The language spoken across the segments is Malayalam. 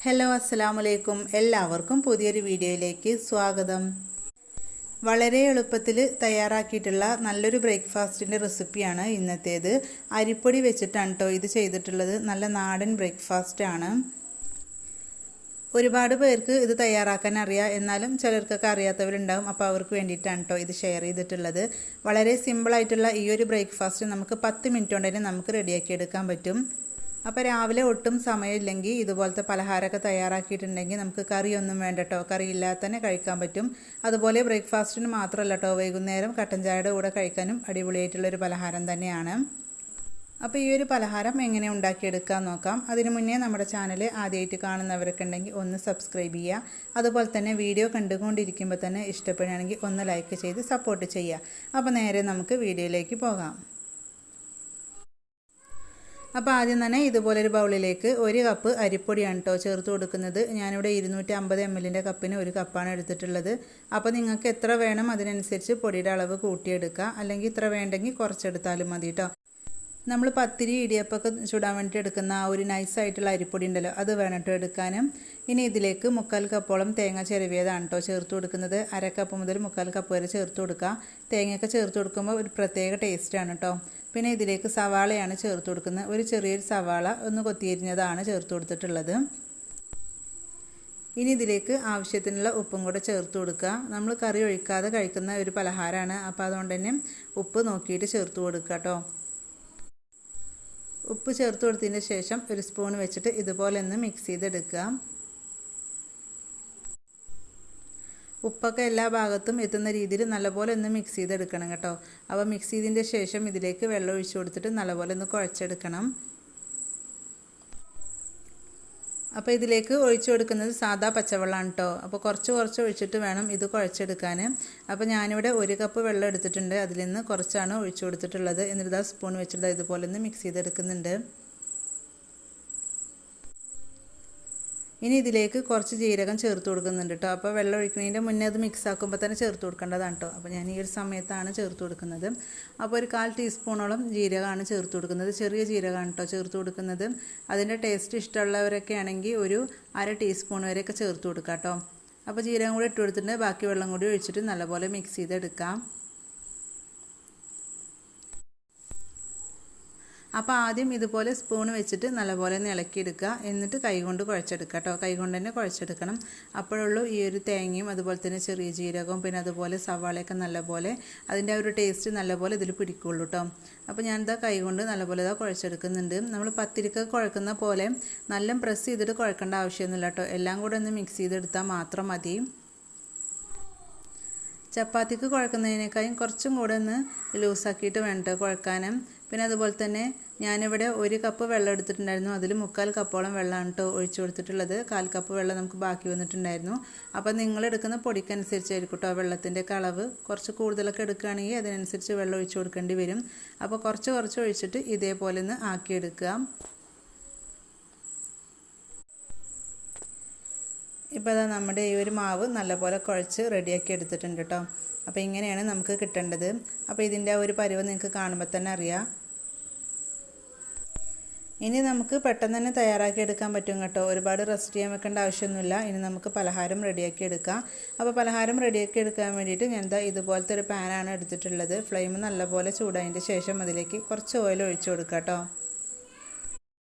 ഹലോ അസ്സലാമു അലൈക്കും. എല്ലാവർക്കും പുതിയൊരു വീഡിയോയിലേക്ക് സ്വാഗതം. വളരെ എളുപ്പത്തിൽ തയ്യാറാക്കിയിട്ടുള്ള നല്ലൊരു ബ്രേക്ക്ഫാസ്റ്റിൻ്റെ റെസിപ്പിയാണ് ഇന്നത്തേത്. അരിപ്പൊടി വെച്ചിട്ടാണ് കേട്ടോ ഇത് ചെയ്തിട്ടുള്ളത്. നല്ല നാടൻ ബ്രേക്ക്ഫാസ്റ്റ് ആണ്. ഒരുപാട് പേർക്ക് ഇത് തയ്യാറാക്കാൻ അറിയാം, എന്നാലും ചിലർക്കൊക്കെ അറിയാത്തവരുണ്ടാവും. അപ്പോൾ അവർക്ക് വേണ്ടിയിട്ടാണ് കേട്ടോ ഇത് ഷെയർ ചെയ്തിട്ടുള്ളത്. വളരെ സിമ്പിളായിട്ടുള്ള ഈ ഒരു ബ്രേക്ക്ഫാസ്റ്റ് നമുക്ക് 10 മിനിറ്റ് കൊണ്ട് തന്നെ നമുക്ക് റെഡിയാക്കി എടുക്കാൻ പറ്റും. അപ്പോൾ രാവിലെ ഒട്ടും സമയമില്ലെങ്കിൽ ഇതുപോലത്തെ പലഹാരമൊക്കെ തയ്യാറാക്കിയിട്ടുണ്ടെങ്കിൽ നമുക്ക് കറിയൊന്നും വേണ്ട കേട്ടോ, കറിയില്ലാതെ തന്നെ കഴിക്കാൻ പറ്റും. അതുപോലെ ബ്രേക്ക്ഫാസ്റ്റിന് മാത്രമല്ല കേട്ടോ, വൈകുന്നേരം കട്ടൻ ചായയുടെ കൂടെ കഴിക്കാനും അടിപൊളിയായിട്ടുള്ളൊരു പലഹാരം തന്നെയാണ്. അപ്പോൾ ഈ ഒരു പലഹാരം എങ്ങനെ ഉണ്ടാക്കിയെടുക്കാൻ നോക്കാം. അതിനു മുന്നേ നമ്മുടെ ചാനൽ ആദ്യമായിട്ട് കാണുന്നവരൊക്കെ ഉണ്ടെങ്കിൽ ഒന്ന് സബ്സ്ക്രൈബ് ചെയ്യുക. അതുപോലെ തന്നെ വീഡിയോ കണ്ടുകൊണ്ടിരിക്കുമ്പോൾ തന്നെ ഇഷ്ടപ്പെടുകയാണെങ്കിൽ ഒന്ന് ലൈക്ക് ചെയ്ത് സപ്പോർട്ട് ചെയ്യുക. അപ്പോൾ നേരെ നമുക്ക് വീഡിയോയിലേക്ക് പോകാം. അപ്പോൾ ആദ്യം തന്നെ ഇതുപോലൊരു ബൗളിലേക്ക് 1 കപ്പ് അരിപ്പൊടിയാണ് കേട്ടോ ചേർത്ത് കൊടുക്കുന്നത്. ഞാനിവിടെ 250 ml കപ്പിന് 1 കപ്പാണ് എടുത്തിട്ടുള്ളത്. അപ്പോൾ നിങ്ങൾക്ക് എത്ര വേണം അതിനനുസരിച്ച് പൊടിയുടെ അളവ് കൂട്ടിയെടുക്കുക, അല്ലെങ്കിൽ ഇത്ര വേണ്ടെങ്കിൽ കുറച്ചെടുത്താലും മതി കേട്ടോ. നമ്മൾ പത്തിരി ഇടിയപ്പമൊക്കെ ചുടാൻ വേണ്ടിയിട്ട് എടുക്കുന്ന ആ ഒരു നൈസായിട്ടുള്ള അരിപ്പൊടി ഉണ്ടല്ലോ, അത് വേണം കേട്ടോ എടുക്കാനും. ഇനി ഇതിലേക്ക് 3/4 കപ്പോളം തേങ്ങ ചിരവിയതാണ് കേട്ടോ ചേർത്ത് കൊടുക്കുന്നത്. 1/2 കപ്പ് മുതൽ 3/4 കപ്പ് വരെ ചേർത്ത് കൊടുക്കുക. തേങ്ങയൊക്കെ ചേർത്ത് കൊടുക്കുമ്പോൾ ഒരു പ്രത്യേക ടേസ്റ്റാണ് കേട്ടോ. പിന്നെ ഇതിലേക്ക് സവാളയാണ് ചേർത്ത് കൊടുക്കുന്നത്. ഒരു ചെറിയൊരു സവാള ഒന്ന് കൊത്തിയരിഞ്ഞതാണ് ചേർത്ത് കൊടുത്തിട്ടുള്ളത്. ഇനി ഇതിലേക്ക് ആവശ്യത്തിനുള്ള ഉപ്പും കൂടെ ചേർത്ത് കൊടുക്കുക. നമ്മൾ കറി ഒഴിക്കാതെ കഴിക്കുന്ന ഒരു പലഹാരമാണ്, അപ്പോൾ അതുകൊണ്ട് തന്നെ ഉപ്പ് നോക്കിയിട്ട് ചേർത്ത് കൊടുക്കുക കേട്ടോ. ഉപ്പ് ചേർത്ത് കൊടുത്തതിന് ശേഷം ഒരു സ്പൂൺ വെച്ചിട്ട് ഇതുപോലെ ഒന്ന് മിക്സ് ചെയ്തെടുക്കുക. ഉപ്പൊക്കെ എല്ലാ ഭാഗത്തും എത്തുന്ന രീതിയിൽ നല്ലപോലെ ഒന്ന് മിക്സ് ചെയ്തെടുക്കണം കേട്ടോ. അപ്പോൾ മിക്സ് ചെയ്തതിൻ്റെ ശേഷം ഇതിലേക്ക് വെള്ളം ഒഴിച്ച് കൊടുത്തിട്ട് നല്ലപോലെ ഒന്ന് കുഴച്ചെടുക്കണം. അപ്പോൾ ഇതിലേക്ക് ഒഴിച്ചു കൊടുക്കുന്നത് സാദാ പച്ചവെള്ളമാണ് കേട്ടോ. അപ്പോൾ കുറച്ച് ഒഴിച്ചിട്ട് വേണം ഇത് കുഴച്ചെടുക്കാൻ. അപ്പോൾ ഞാനിവിടെ 1 കപ്പ് വെള്ളം എടുത്തിട്ടുണ്ട്, അതിൽ നിന്ന് കുറച്ചാണ് ഒഴിച്ചു കൊടുത്തിട്ടുള്ളത്. എന്നിട്ട് സ്പൂൺ വെച്ചിട്ട് ഇതുപോലെ ഒന്ന് മിക്സ് ചെയ്തെടുക്കുന്നുണ്ട്. ഇനി ഇതിലേക്ക് കുറച്ച് ജീരകം ചേർത്ത് കൊടുക്കുന്നുണ്ട് കേട്ടോ. അപ്പോൾ വെള്ളം ഒഴിക്കുന്നതിൻ്റെ മുന്നേ അത് മിക്സ് ആക്കുമ്പോൾ തന്നെ ചേർത്ത് കൊടുക്കേണ്ടതാണ് കേട്ടോ. അപ്പോൾ ഞാൻ ഈ ഒരു സമയത്താണ് ചേർത്ത് കൊടുക്കുന്നത്. അപ്പോൾ ഒരു 1/4 ടീസ്പൂണോളം ജീരകമാണ് ചേർത്ത് കൊടുക്കുന്നത്. ചെറിയ ജീരകമാണ് കേട്ടോ ചേർത്ത് കൊടുക്കുന്നത്. അതിൻ്റെ ടേസ്റ്റ് ഇഷ്ടമുള്ളവരൊക്കെ ആണെങ്കിൽ ഒരു 1/2 ടീസ്പൂൺ വരെയൊക്കെ ചേർത്ത് കൊടുക്കാം കേട്ടോ. അപ്പോൾ ജീരകം കൂടി ഇട്ട് കൊടുത്തിട്ട് ബാക്കി വെള്ളം കൂടി ഒഴിച്ചിട്ട് നല്ലപോലെ മിക്സ് ചെയ്തെടുക്കാം. അപ്പോൾ ആദ്യം ഇതുപോലെ സ്പൂൺ വെച്ചിട്ട് നല്ലപോലെ ഇളക്കിയെടുക്കുക. എന്നിട്ട് കൈകൊണ്ട് കുഴച്ചെടുക്കുക കേട്ടോ. കൈകൊണ്ട് തന്നെ കുഴച്ചെടുക്കണം. അപ്പോഴുള്ളൂ ഈ ഒരു തേങ്ങയും അതുപോലെ തന്നെ ചെറിയ ജീരകവും പിന്നെ അതുപോലെ സവാളയൊക്കെ നല്ലപോലെ അതിൻ്റെ ഒരു ടേസ്റ്റ് നല്ലപോലെ ഇതിൽ പിടിക്കുള്ളൂ കേട്ടോ. അപ്പോൾ ഞാനിതാ കൈകൊണ്ട് നല്ലപോലെ കുഴച്ചെടുക്കുന്നുണ്ട്. നമ്മൾ പത്തിരിക്ക് കുഴക്കുന്ന പോലെ നല്ല പ്രസ് ചെയ്തിട്ട് കുഴക്കേണ്ട ആവശ്യമൊന്നുമില്ല കേട്ടോ. എല്ലാം കൂടെ ഒന്ന് മിക്സ് ചെയ്തെടുത്താൽ മാത്രം മതി. ചപ്പാത്തിക്ക് കുഴക്കുന്നതിനേക്കാളും കുറച്ചും കൂടെ ഒന്ന് ലൂസാക്കിയിട്ട് വേണ്ട കുഴക്കാനും. പിന്നെ അതുപോലെ തന്നെ ഞാനിവിടെ 1 കപ്പ് വെള്ളം എടുത്തിട്ടുണ്ടായിരുന്നു. അതിൽ 3/4 കപ്പോളം വെള്ളമാണ് കേട്ടോ ഒഴിച്ചു കൊടുത്തിട്ടുള്ളത്. 1/4 കപ്പ് വെള്ളം നമുക്ക് ബാക്കി വന്നിട്ടുണ്ടായിരുന്നു. അപ്പോൾ നിങ്ങളെടുക്കുന്ന പൊടിക്കനുസരിച്ചായിരിക്കും കേട്ടോ വെള്ളത്തിൻ്റെ അളവ്. കുറച്ച് കൂടുതലൊക്കെ എടുക്കുകയാണെങ്കിൽ അതിനനുസരിച്ച് വെള്ളം ഒഴിച്ചു കൊടുക്കേണ്ടി വരും. അപ്പോൾ കുറച്ച് ഒഴിച്ചിട്ട് ഇതേപോലെ ഒന്ന് ആക്കിയെടുക്കുക. ഇപ്പോൾ അതാ നമ്മുടെ ഈ ഒരു മാവ് നല്ലപോലെ കുഴച്ച് റെഡിയാക്കി എടുത്തിട്ടുണ്ട് കേട്ടോ. അപ്പോൾ ഇങ്ങനെയാണ് നമുക്ക് കിട്ടേണ്ടത്. അപ്പോൾ ഇതിൻ്റെ ഒരു പരുവം നിങ്ങൾക്ക് കാണുമ്പോൾ തന്നെ അറിയാം. ഇനി നമുക്ക് പെട്ടെന്ന് തന്നെ തയ്യാറാക്കി എടുക്കാൻ പറ്റും കേട്ടോ. ഒരുപാട് റെസ്റ്റ് ചെയ്യാൻ വെക്കേണ്ട ആവശ്യമൊന്നുമില്ല. ഇനി നമുക്ക് പലഹാരം റെഡിയാക്കി എടുക്കാം. അപ്പോൾ പലഹാരം റെഡിയാക്കി എടുക്കാൻ വേണ്ടിയിട്ട് ഞാൻ ഇതുപോലത്തെ ഒരു പാനാണ് എടുത്തിട്ടുള്ളത്. ഫ്ലെയിം നല്ലപോലെ ചൂടായതിൻ്റെ ശേഷം അതിലേക്ക് കുറച്ച് ഓയിൽ ഒഴിച്ചു കൊടുക്കാം കേട്ടോ.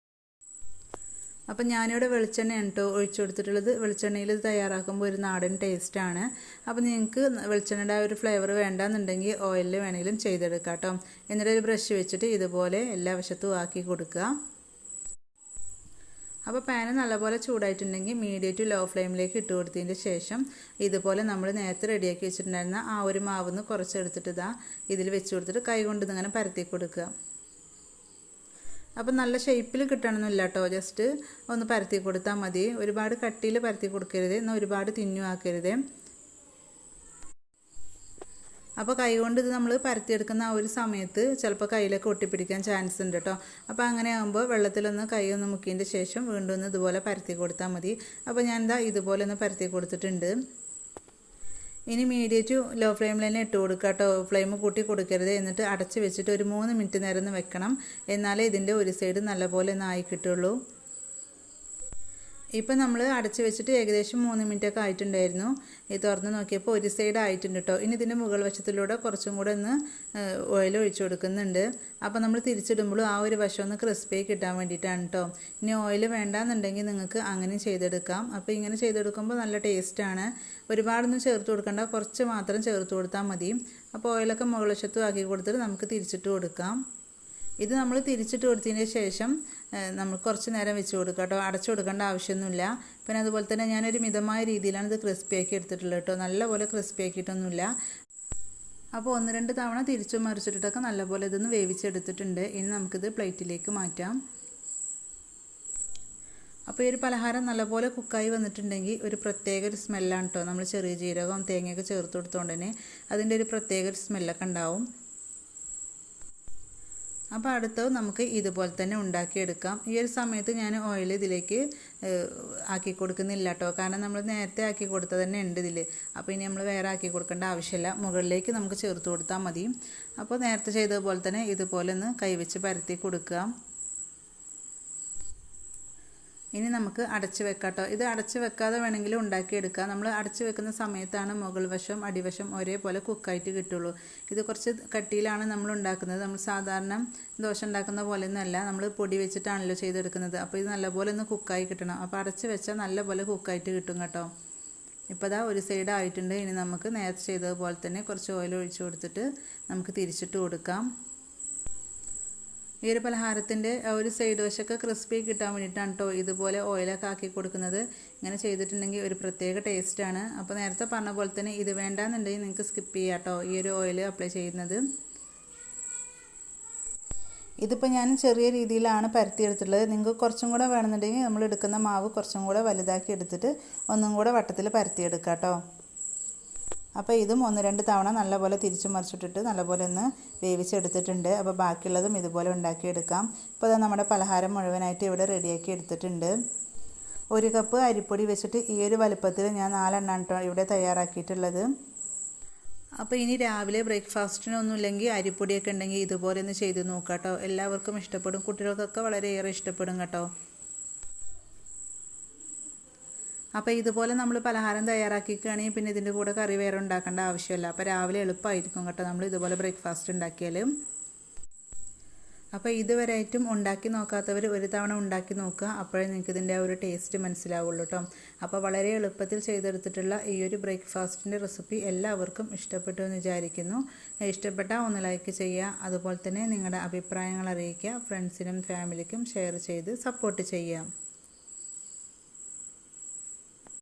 അപ്പം ഞാനിവിടെ വെളിച്ചെണ്ണയാണ് കേട്ടോ ഒഴിച്ചു കൊടുത്തിട്ടുള്ളത്. വെളിച്ചെണ്ണയിൽ തയ്യാറാക്കുമ്പോൾ ഒരു നാടൻ ടേസ്റ്റാണ്. അപ്പോൾ നിങ്ങൾക്ക് വെളിച്ചെണ്ണയുടെ ആ ഒരു ഫ്ലേവർ വേണ്ടാന്നുണ്ടെങ്കിൽ ഓയിലിൽ വേണമെങ്കിലും ചെയ്തെടുക്കാം കേട്ടോ. എന്നിട്ട് ഒരു ബ്രഷ് വെച്ചിട്ട് ഇതുപോലെ എല്ലാ വശത്തും ആക്കി കൊടുക്കുക. അപ്പോൾ പാന് നല്ലപോലെ ചൂടായിട്ടുണ്ടെങ്കിൽ മീഡിയം ടു ലോ ഫ്ലെയിമിലേക്ക് ഇട്ട് കൊടുത്തതിൻ്റെ ശേഷം ഇതുപോലെ നമ്മൾ നേരത്തെ റെഡിയാക്കി വെച്ചിട്ടുണ്ടായിരുന്ന ആ ഒരു മാവിന്ന് കുറച്ചെടുത്തിട്ട് ഇതിൽ വെച്ച് കൊടുത്തിട്ട് കൈ കൊണ്ട് ഇതിങ്ങനെ പരത്തി കൊടുക്കുക. അപ്പം നല്ല ഷേപ്പിൽ കിട്ടണമെന്നില്ല കേട്ടോ, ജസ്റ്റ് ഒന്ന് പരത്തി കൊടുത്താൽ മതി. ഒരുപാട് കട്ടിയിൽ പരത്തി കൊടുക്കരുത്, എന്നാൽ ഒരുപാട് തിന്നു ആക്കരുത്. അപ്പോൾ കൈകൊണ്ട് ഇത് നമ്മൾ പരത്തിയെടുക്കുന്ന ആ ഒരു സമയത്ത് ചിലപ്പോൾ കയ്യിലൊക്കെ ഒട്ടിപ്പിടിക്കാൻ ചാൻസ് ഉണ്ട് കേട്ടോ. അപ്പോൾ അങ്ങനെ ആകുമ്പോൾ വെള്ളത്തിലൊന്ന് കൈ ഒന്ന് മുക്കിയതിൻ്റെ ശേഷം വീണ്ടും ഒന്ന് ഇതുപോലെ പരത്തി കൊടുത്താൽ മതി. അപ്പോൾ ഞാൻ ഇതുപോലെ ഒന്ന് പരത്തി കൊടുത്തിട്ടുണ്ട്. ഇനി മീഡിയം ടു ലോ ഫ്ലെയിമിൽ തന്നെ ഇട്ട് കൊടുക്കുക കേട്ടോ. ഫ്ലെയിം കൂട്ടി കൊടുക്കരുത്. എന്നിട്ട് അടച്ച് വെച്ചിട്ട് ഒരു 3 മിനിറ്റ് നേരം ഒന്ന് വെക്കണം. എന്നാലേ ഇതിൻ്റെ ഒരു സൈഡ് നല്ലപോലെ ഒന്ന് ആയി കിട്ടുള്ളൂ. ഇപ്പം നമ്മൾ അടച്ച് വെച്ചിട്ട് ഏകദേശം 3 മിനിറ്റൊക്കെ ആയിട്ടുണ്ടായിരുന്നു. ഇത് തുറന്ന് നോക്കിയപ്പോൾ ഒരു സൈഡ് ആയിട്ടുണ്ട് കേട്ടോ. ഇനി ഇതിൻ്റെ മുകൾ വശത്തിലൂടെ കുറച്ചും കൂടെ ഒന്ന് ഓയിൽ ഒഴിച്ചു കൊടുക്കുന്നുണ്ട്. അപ്പോൾ നമ്മൾ തിരിച്ചിടുമ്പോഴും ആ ഒരു വശം ഒന്ന് ക്രിസ്പി കിട്ടാൻ വേണ്ടിയിട്ടാണ് കേട്ടോ. ഇനി ഓയിൽ വേണ്ടാന്നുണ്ടെങ്കിൽ നിങ്ങൾക്ക് അങ്ങനെ ചെയ്തെടുക്കാം. അപ്പോൾ ഇങ്ങനെ ചെയ്തെടുക്കുമ്പോൾ നല്ല ടേസ്റ്റാണ്. ഒരുപാടൊന്നും ചേർത്ത് കൊടുക്കണ്ട, കുറച്ച് മാത്രം ചേർത്ത് കൊടുത്താൽ മതി. അപ്പോൾ ഓയിലൊക്കെ മുകൾ വശത്തും ആക്കി കൊടുത്തിട്ട് നമുക്ക് തിരിച്ചിട്ട് കൊടുക്കാം. ഇത് നമ്മൾ തിരിച്ചിട്ട് കൊടുത്തതിന് ശേഷം നമ്മൾ കുറച്ച് നേരം വെച്ച് കൊടുക്കുക കേട്ടോ. അടച്ചു കൊടുക്കേണ്ട ആവശ്യമൊന്നുമില്ല. പിന്നെ അതുപോലെ തന്നെ ഞാനൊരു മിതമായ രീതിയിലാണ് ഇത് ക്രിസ്പിയാക്കി എടുത്തിട്ടുള്ളത് കേട്ടോ. നല്ലപോലെ ക്രിസ്പി ആക്കിയിട്ടൊന്നുമില്ല. അപ്പോൾ 1-2 തവണ തിരിച്ചും മറിച്ചിട്ടിട്ടൊക്കെ നല്ലപോലെ ഇതൊന്ന് വേവിച്ചെടുത്തിട്ടുണ്ട്. ഇനി നമുക്കിത് പ്ലേറ്റിലേക്ക് മാറ്റാം. അപ്പോൾ ഈ ഒരു പലഹാരം നല്ലപോലെ കുക്കായി വന്നിട്ടുണ്ടെങ്കിൽ ഒരു പ്രത്യേക ഒരു സ്മെല്ലാണ് കേട്ടോ. നമ്മൾ ചെറിയ ജീരകവും തേങ്ങയൊക്കെ ചേർത്ത് കൊടുത്തുകൊണ്ട് തന്നെ അതിൻ്റെ ഒരു പ്രത്യേക ഒരു സ്മെല്ലൊക്കെ ഉണ്ടാവും. അപ്പോൾ അടുത്തത് നമുക്ക് ഇതുപോലെ തന്നെ ഉണ്ടാക്കിയെടുക്കാം. ഈ ഒരു സമയത്ത് ഞാൻ ഓയിൽ ഇതിലേക്ക് ആക്കി കൊടുക്കുന്നില്ല കേട്ടോ. കാരണം നമ്മൾ നേരത്തെ ആക്കി കൊടുത്തത് തന്നെ ഉണ്ട് ഇതിൽ. അപ്പോൾ ഇനി നമ്മൾ വേറെ ആക്കി കൊടുക്കേണ്ട ആവശ്യമില്ല. മുകളിലേക്ക് നമുക്ക് ചേർത്ത് കൊടുത്താൽ മതി. അപ്പോൾ നേരത്തെ ചെയ്തതുപോലെ തന്നെ ഇതുപോലെ ഒന്ന് കൈവച്ച് പരത്തി കൊടുക്കുക. ഇനി നമുക്ക് അടച്ച് വെക്കാം കേട്ടോ. ഇത് അടച്ച് വെക്കാതെ വേണമെങ്കിൽ ഉണ്ടാക്കിയെടുക്കാം. നമ്മൾ അടച്ച് വെക്കുന്ന സമയത്താണ് മുകൾ വശം അടിവശം ഒരേപോലെ കുക്കായിട്ട് കിട്ടുള്ളൂ. ഇത് കുറച്ച് കട്ടിയിലാണ് നമ്മൾ ഉണ്ടാക്കുന്നത്. നമ്മൾ സാധാരണ ദോശ ഉണ്ടാക്കുന്ന പോലെയൊന്നുമല്ല, നമ്മൾ പൊടി വെച്ചിട്ടാണല്ലോ ചെയ്തെടുക്കുന്നത്. അപ്പോൾ ഇത് നല്ലപോലെ ഒന്ന് കുക്കായി കിട്ടണം. അപ്പോൾ അടച്ച് വെച്ചാൽ നല്ലപോലെ കുക്കായിട്ട് കിട്ടും കേട്ടോ. ഇപ്പോൾ ഇതാ ഒരു സൈഡ് ആയിട്ടുണ്ട്. ഇനി നമുക്ക് നേരത്തെ ചെയ്തതുപോലെ തന്നെ കുറച്ച് ഓയിൽ ഒഴിച്ച് കൊടുത്തിട്ട് നമുക്ക് തിരിച്ചിട്ട് കൊടുക്കാം. ഈ ഒരു പലഹാരത്തിൻ്റെ ഒരു സൈഡ് വശമൊക്കെ ക്രിസ്പി കിട്ടാൻ വേണ്ടിയിട്ടാണ് കേട്ടോ ഇതുപോലെ ഓയിലൊക്കെ ആക്കി കൊടുക്കുന്നത്. ഇങ്ങനെ ചെയ്തിട്ടുണ്ടെങ്കിൽ ഒരു പ്രത്യേക ടേസ്റ്റാണ്. അപ്പോൾ നേരത്തെ പറഞ്ഞ പോലെ തന്നെ ഇത് വേണ്ടാന്നുണ്ടെങ്കിൽ നിങ്ങൾക്ക് സ്കിപ്പ് ചെയ്യാം കേട്ടോ ഈ ഒരു ഓയിൽ അപ്ലൈ ചെയ്യുന്നത്. ഇതിപ്പോൾ ഞാൻ ചെറിയ രീതിയിലാണ് പരത്തിയെടുത്തിട്ടുള്ളത്. നിങ്ങൾക്ക് കുറച്ചും കൂടെ വേണമെന്നുണ്ടെങ്കിൽ നമ്മൾ എടുക്കുന്ന മാവ് കുറച്ചും കൂടെ വലുതാക്കി എടുത്തിട്ട് ഒന്നും കൂടെ വട്ടത്തിൽ പരത്തിയെടുക്കാം കേട്ടോ. അപ്പോൾ ഇതും 1-2 തവണ നല്ലപോലെ തിരിച്ചു മറിച്ചിട്ടിട്ട് നല്ലപോലെ ഒന്ന് വേവിച്ചെടുത്തിട്ടുണ്ട്. അപ്പോൾ ബാക്കിയുള്ളതും ഇതുപോലെ ഉണ്ടാക്കിയെടുക്കാം. ഇപ്പോൾ അത് നമ്മുടെ പലഹാരം മുഴുവനായിട്ട് ഇവിടെ റെഡിയാക്കി എടുത്തിട്ടുണ്ട്. 1 കപ്പ് അരിപ്പൊടി വെച്ചിട്ട് ഈ ഒരു വലുപ്പത്തിൽ ഞാൻ 4 എണ്ണം ഇവിടെ തയ്യാറാക്കിയിട്ടുള്ളത്. അപ്പോൾ ഇനി രാവിലെ ബ്രേക്ക്ഫാസ്റ്റിനൊന്നുമില്ലെങ്കിൽ അരിപ്പൊടിയൊക്കെ ഉണ്ടെങ്കിൽ ഇതുപോലെ ഒന്ന് ചെയ്ത് നോക്കാം കേട്ടോ. എല്ലാവർക്കും ഇഷ്ടപ്പെടും. കുട്ടികൾക്കൊക്കെ വളരെയേറെ ഇഷ്ടപ്പെടും കേട്ടോ. അപ്പോൾ ഇതുപോലെ നമ്മൾ പലഹാരം തയ്യാറാക്കിക്കുകയാണെങ്കിൽ പിന്നെ ഇതിൻ്റെ കൂടെ കറി വേറെ ഉണ്ടാക്കേണ്ട ആവശ്യമില്ല. അപ്പോൾ രാവിലെ എളുപ്പമായിരിക്കും കേട്ടോ നമ്മൾ ഇതുപോലെ ബ്രേക്ക്ഫാസ്റ്റ് ഉണ്ടാക്കിയാൽ. അപ്പോൾ ഇതുവരെയായിട്ടും ഉണ്ടാക്കി നോക്കാത്തവർ ഒരു തവണ ഉണ്ടാക്കി നോക്കുക. അപ്പോഴേ നിങ്ങൾക്ക് ഇതിൻ്റെ ആ ഒരു ടേസ്റ്റ് മനസ്സിലാവുള്ളൂ കേട്ടോ. അപ്പോൾ വളരെ എളുപ്പത്തിൽ ചെയ്തെടുത്തിട്ടുള്ള ഈ ഒരു ബ്രേക്ക്ഫാസ്റ്റിൻ്റെ റെസിപ്പി എല്ലാവർക്കും ഇഷ്ടപ്പെട്ടു എന്ന് വിചാരിക്കുന്നു. ഇഷ്ടപ്പെട്ടാൽ ഒന്ന് ലൈക്ക് ചെയ്യുക. അതുപോലെ തന്നെ നിങ്ങളുടെ അഭിപ്രായങ്ങൾ അറിയിക്കുക. ഫ്രണ്ട്സിനും ഫാമിലിക്കും ഷെയർ ചെയ്ത് സപ്പോർട്ട് ചെയ്യുക.